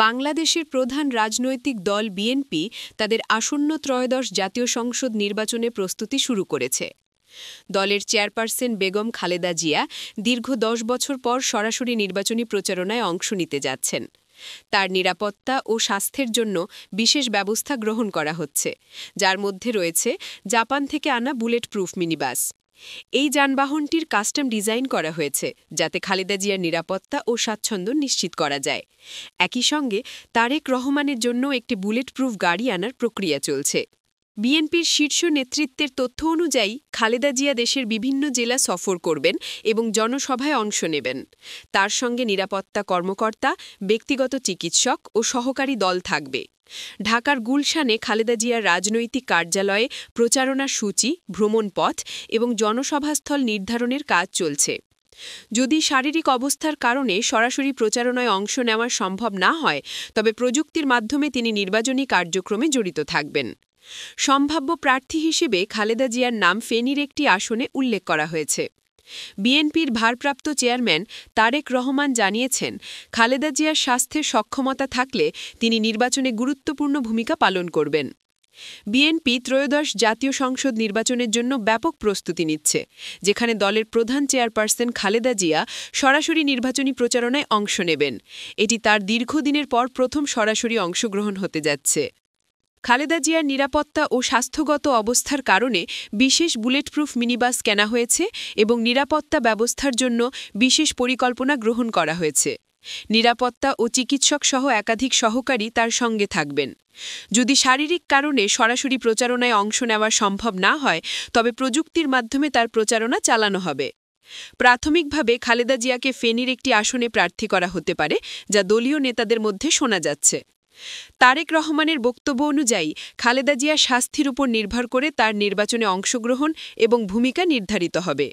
বাংলাদেশের প্রধান রাজনৈতিক দল বিএনপি তাদের আসন্ন ত্রয়োদশ জাতীয় সংসদ নির্বাচনে প্রস্তুতি শুরু করেছে। দলের চেয়ারপারসন বেগম খালেদা জিয়া দীর্ঘ ১০ বছর পর সরাসরি নির্বাচনী প্রচারণায় অংশ নিতে যাচ্ছেন। তার নিরাপত্তা ও স্বাস্থ্যের জন্য বিশেষ ব্যবস্থা গ্রহণ করা হচ্ছে, যার মধ্যে রয়েছে জাপান থেকে আনা বুলেট প্রুফ মিনিবাস। এই যানবাহনটির কাস্টম ডিজাইন করা হয়েছে যাতে খালেদা জিয়ার নিরাপত্তা ও স্বাচ্ছন্দ্য নিশ্চিত করা যায়। একই সঙ্গে তারেক রহমানের জন্য একটি বুলেট প্রুফ গাড়ি আনার প্রক্রিয়া চলছে। বিএনপির শীর্ষ নেতৃত্বের তথ্য অনুযায়ী খালেদা জিয়া দেশের বিভিন্ন জেলা সফর করবেন এবং জনসভায় অংশ নেবেন। তার সঙ্গে নিরাপত্তা কর্মকর্তা, ব্যক্তিগত চিকিৎসক ও সহকারী দল থাকবে। ঢাকার গুলশানে খালেদা জিয়ার রাজনৈতিক কার্যালয়ে প্রচারণা সূচি, ভ্রমণ পথ এবং জনসভাস্থল নির্ধারণের কাজ চলছে। যদি শারীরিক অবস্থার কারণে সরাসরি প্রচারণায় অংশ নেওয়া সম্ভব না হয়, তবে প্রযুক্তির মাধ্যমে তিনি নির্বাচনী কার্যক্রমে জড়িত থাকবেন। সম্ভাব্য প্রার্থী হিসেবে খালেদা জিয়ার নাম ফেনীর একটি আসনে উল্লেখ করা হয়েছে। বিএনপির ভারপ্রাপ্ত চেয়ারম্যান তারেক রহমান জানিয়েছেন, খালেদা জিয়ার স্বাস্থ্যের সক্ষমতা থাকলে তিনি নির্বাচনে গুরুত্বপূর্ণ ভূমিকা পালন করবেন। বিএনপি ত্রয়োদশ জাতীয় সংসদ নির্বাচনের জন্য ব্যাপক প্রস্তুতি নিচ্ছে, যেখানে দলের প্রধান চেয়ারপারসন খালেদা জিয়া সরাসরি নির্বাচনী প্রচারণায় অংশ নেবেন। এটি তার দীর্ঘদিনের পর প্রথম সরাসরি অংশগ্রহণ হতে যাচ্ছে। খালেদা জিয়ার নিরাপত্তা ও স্বাস্থ্যগত অবস্থার কারণে বিশেষ বুলেটপ্রুফ মিনিবাস কেনা হয়েছে এবং নিরাপত্তা ব্যবস্থার জন্য বিশেষ পরিকল্পনা গ্রহণ করা হয়েছে। নিরাপত্তা ও চিকিৎসক সহ একাধিক সহকারী তার সঙ্গে থাকবেন। যদি শারীরিক কারণে সরাসরি প্রচারণায় অংশ নেওয়া সম্ভব না হয়, তবে প্রযুক্তির মাধ্যমে তার প্রচারণা চালানো হবে। প্রাথমিকভাবে খালেদা জিয়াকে ফেনীর একটি আসনে প্রার্থী করা হতে পারে, যা দলীয় নেতাদের মধ্যে শোনা যাচ্ছে। তারেক রহমানের বক্তব্য অনুযায়ী খালেদা জিয়ার স্বাস্থ্যের উপর নির্ভর করে তার নির্বাচনে অংশগ্রহণ এবং ভূমিকা নির্ধারিত হবে।